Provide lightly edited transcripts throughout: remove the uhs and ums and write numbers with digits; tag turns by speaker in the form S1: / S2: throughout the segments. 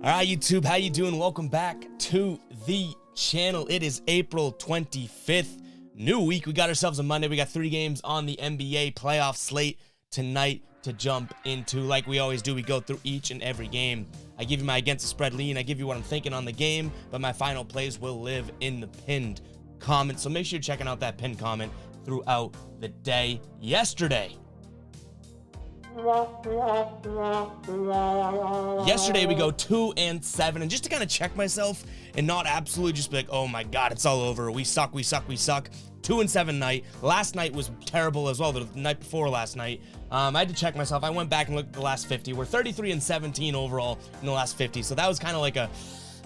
S1: All right, YouTube, how you doing? Welcome back to the channel. It is April 25th. New week. We got ourselves a Monday. We got 3 games on the NBA playoff slate tonight to jump into. Like we always do, we go through each and every game. I give you my against the spread lean. I give you what I'm thinking on the game, but my final plays will live in the pinned comment. So make sure you're checking out that pinned comment throughout the day. Yesterday we go 2-7, and just to kind of check myself and not absolutely just be like, oh my god, it's all over, we suck. 2-7 night. Last night was terrible as well, the night before last night. I had to check myself. I went back and looked at the last 50. We're 33-17 overall in the last 50, so that was kind of like a,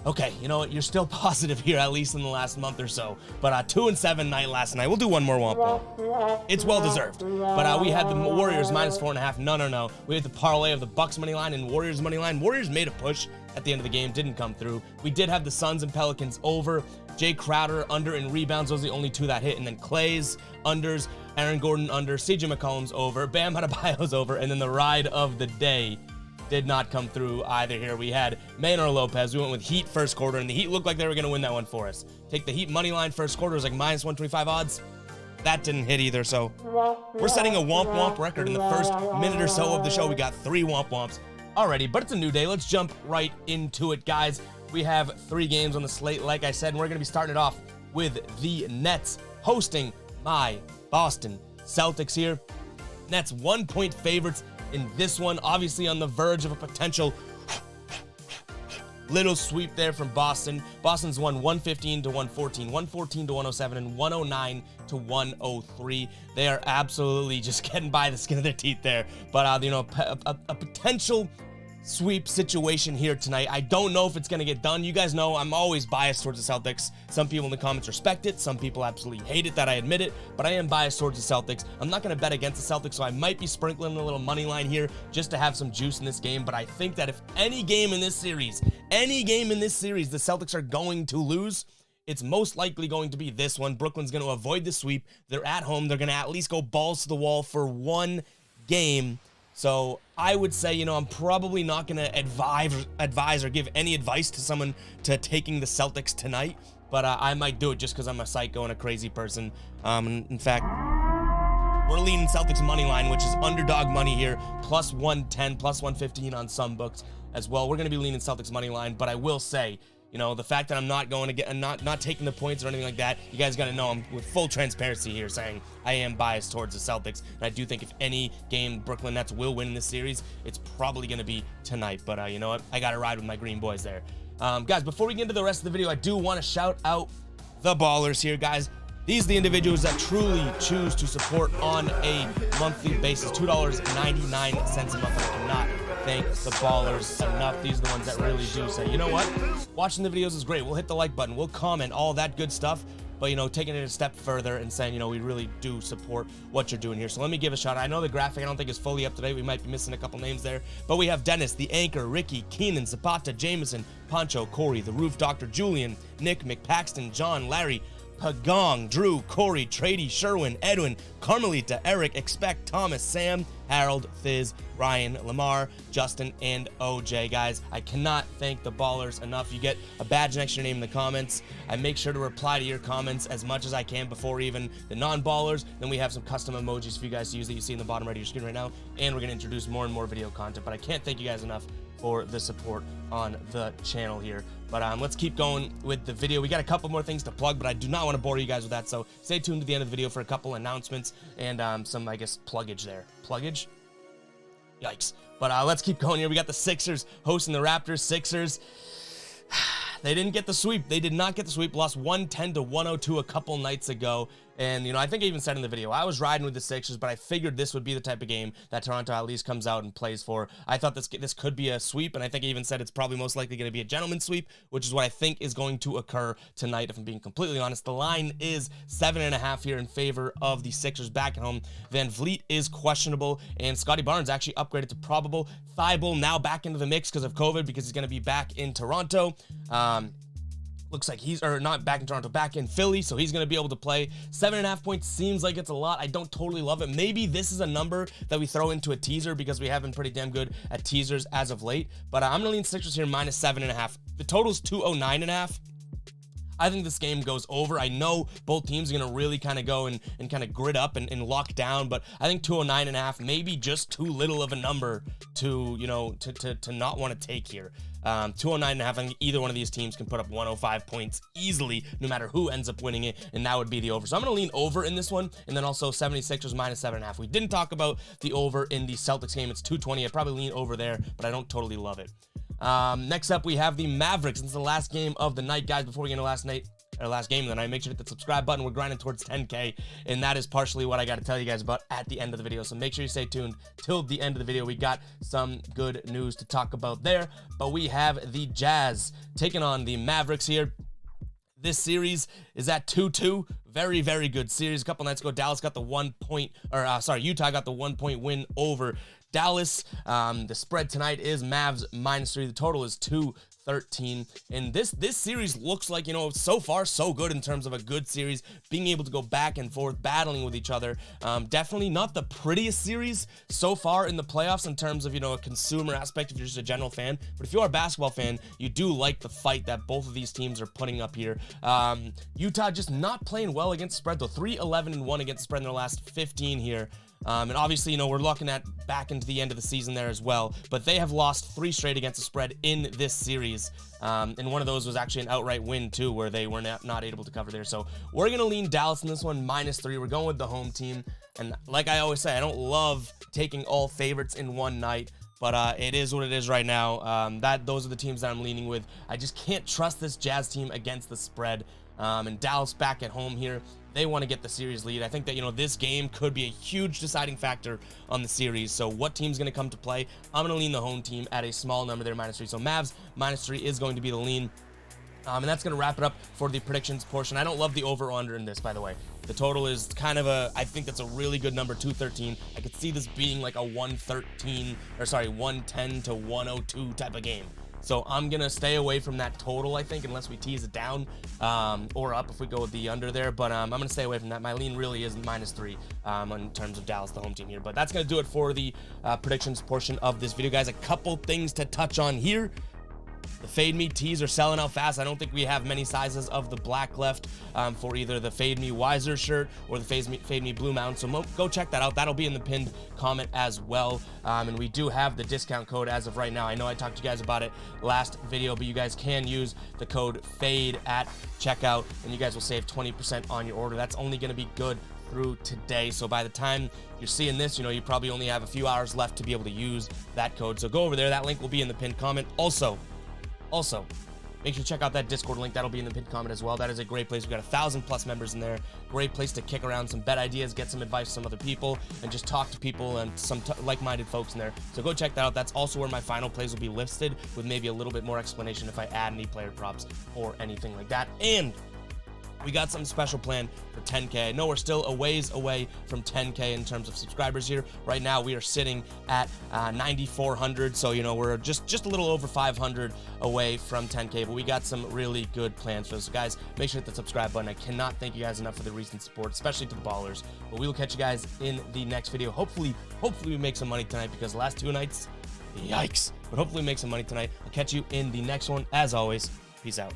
S1: okay, you know what, you're still positive here, at least in the last month or so. But 2-7 night last night. We'll do one more womp womp. It's well deserved. But we had the Warriors minus 4.5. No. We had the parlay of the Bucks money line and Warriors money line. Warriors made a push at the end of the game, didn't come through. We did have the Suns and Pelicans over. Jay Crowder under in rebounds, those are the only 2 that hit. And then Clay's unders, Aaron Gordon under, CJ McCollum's over, Bam Adebayo's over, and then the ride of the day did not come through either here. We had Maynor Lopez. We went with Heat first quarter, and the Heat looked like they were going to win that one for us. Take the Heat money line first quarter. It was like minus 125 odds. That didn't hit either, so we're setting a womp womp record in the first minute or so of the show. We got 3 womp womps already, but it's a new day. Let's jump right into it, guys. We have 3 games on the slate, like I said, and we're going to be starting it off with the Nets hosting my Boston Celtics here. Nets 1-point favorites in this one, obviously on the verge of a potential little sweep there from Boston. Boston's won 115-114, 114-107, and 109-103. They are absolutely just getting by the skin of their teeth there. But, you know, a potential sweep situation here tonight. I don't know if it's going to get done. You guys know I'm always biased towards the Celtics. Some people in the comments respect it. Some people absolutely hate it that I admit it, but I am biased towards the Celtics. I'm not going to bet against the Celtics, so I might be sprinkling a little money line here just to have some juice in this game, but I think that if any game in this series, the Celtics are going to lose, it's most likely going to be this one. Brooklyn's going to avoid the sweep. They're at home. They're going to at least go balls to the wall for one game. So I would say, you know, I'm probably not going to advise or give any advice to someone to taking the Celtics tonight, but I might do it just because I'm a psycho and a crazy person. In fact, we're leaning Celtics money line, which is underdog money here, plus 110, plus 115 on some books as well. We're going to be leaning Celtics money line, but I will say, you know, the fact that I'm not going to get, not taking the points or anything like that, you guys got to know I'm with full transparency here saying I am biased towards the Celtics. And I do think if any game Brooklyn Nets will win in this series, it's probably going to be tonight. But you know what? I got to ride with my green boys there. Guys, before we get into the rest of the video, I do want to shout out the ballers here, guys. These are the individuals that truly choose to support on a monthly basis. $2.99 a month. I cannot thank the ballers enough. These are the ones that really do say, you know what? Watching the videos is great. We'll hit the like button. We'll comment, all that good stuff. But, you know, taking it a step further and saying, you know, we really do support what you're doing here. So let me give a shout out. I know the graphic, I don't think is fully up to date. We might be missing a couple names there. But we have Dennis, the Anchor, Ricky, Keenan, Zapata, Jameson, Poncho, Corey, the Roof Doctor, Julian, Nick, McPaxton, John, Larry, Pagong, Drew, Corey, Trady, Sherwin, Edwin, Carmelita, Eric, Expect, Thomas, Sam, Harold, Fizz, Ryan, Lamar, Justin, and OJ. Guys, I cannot thank the ballers enough. You get a badge next to your name in the comments. I make sure to reply to your comments as much as I can before even the non-ballers. Then we have some custom emojis for you guys to use that you see in the bottom right of your screen right now. And we're going to introduce more and more video content. But I can't thank you guys enough for the support on the channel here. But let's keep going with the video. We got a couple more things to plug, but I do not want to bore you guys with that. So stay tuned to the end of the video for a couple announcements and some, I guess, pluggage there. Pluggage? Yikes. But let's keep going here. We got the Sixers hosting the Raptors. Sixers, they didn't get the sweep. They did not get the sweep. Lost 110-102 a couple nights ago. And, you know, I think I even said in the video, I was riding with the Sixers, but I figured this would be the type of game that Toronto at least comes out and plays for. I thought this could be a sweep, and I think I even said it's probably most likely going to be a gentleman's sweep, which is what I think is going to occur tonight, if I'm being completely honest. The line is 7.5 here in favor of the Sixers back at home. Van Vliet is questionable, and Scotty Barnes actually upgraded to probable. Thibault now back into the mix because of COVID, because he's going to be back in Toronto. looks like he's, or not back in Toronto, back in Philly, so he's going to be able to play. 7.5 points seems like it's a lot. I don't totally love it. Maybe this is a number that we throw into a teaser because we have been pretty damn good at teasers as of late. But I'm going to lean Sixers here minus 7.5. The total's 209.5. I think this game goes over. I know both teams are going to really kind of go and kind of grit up and lock down, but I think 209.5, maybe just too little of a number to, you know, to not want to take here. 209.5, I think either one of these teams can put up 105 points easily, no matter who ends up winning it, and that would be the over. So I'm going to lean over in this one, and then also 76ers minus 7.5. We didn't talk about the over in the Celtics game. It's 220. I probably lean over there, but I don't totally love it. Next up, we have the Mavericks. It's the last game of the night, guys. Before we get into last game of the night, make sure to hit the subscribe button. We're grinding towards 10K, and that is partially what I got to tell you guys about at the end of the video. So make sure you stay tuned till the end of the video. We got some good news to talk about there, but we have the Jazz taking on the Mavericks here. This series is at 2-2. Very, very good series. A couple nights ago, Dallas got the Utah got the 1 point win over Dallas. The spread tonight is Mavs -3. The total is 213. And this series looks like, you know, so far so good in terms of a good series, being able to go back and forth, battling with each other. Definitely not the prettiest series so far in the playoffs in terms of, you know, a consumer aspect if you're just a general fan. But if you are a basketball fan, you do like the fight that both of these teams are putting up here. Utah just not playing well against the spread, though. 3-11-1 against the spread in their last 15 here. And obviously, you know, we're looking at back into the end of the season there as well. But they have lost 3 straight against the spread in this series. And one of those was actually an outright win, too, where they were not able to cover there. So we're going to lean Dallas in this one, -3. We're going with the home team. And like I always say, I don't love taking all favorites in one night. But it is what it is right now. Those are the teams that I'm leaning with. I just can't trust this Jazz team against the spread. And Dallas back at home here. They want to get the series lead. I think that, you know, this game could be a huge deciding factor on the series. So what team's going to come to play? I'm going to lean the home team at a small number there, -3. So Mavs -3 is going to be the lean. And that's going to wrap it up for the predictions portion. I don't love the over or under in this, by the way. The total is kind of I think that's a really good number, 213. I could see this being like a 110 to 102 type of game. So I'm going to stay away from that total, I think, unless we tease it down or up if we go with the under there. But I'm going to stay away from that. My lean really is -3 in terms of Dallas, the home team here. But that's going to do it for the predictions portion of this video, guys. A couple things to touch on here. The Fade Me tees are selling out fast. I don't think we have many sizes of the black left for either the Fade Me Wiser shirt or the Fade Me Blue Mountain. So go check that out. That'll be in the pinned comment as well. And we do have the discount code as of right now. I know I talked to you guys about it last video, but you guys can use the code FADE at checkout, and you guys will save 20% on your order. That's only going to be good through today. So by the time you're seeing this, you know, you probably only have a few hours left to be able to use that code. So go over there. That link will be in the pinned comment. Also, make sure to check out that Discord link. That'll be in the pinned comment as well. That is a great place. We've got 1,000+ members in there. Great place to kick around some bet ideas, get some advice from other people, and just talk to people and some like-minded folks in there. So go check that out. That's also where my final plays will be listed with maybe a little bit more explanation if I add any player props or anything like that. And we got something special planned for 10K. I know we're still a ways away from 10K in terms of subscribers here. Right now, we are sitting at 9,400. So, you know, we're just a little over 500 away from 10K. But we got some really good plans for this. So, guys, make sure to hit the subscribe button. I cannot thank you guys enough for the recent support, especially to the ballers. But we will catch you guys in the next video. Hopefully we make some money tonight because the last 2 nights, yikes. But hopefully we make some money tonight. I'll catch you in the next one. As always, peace out.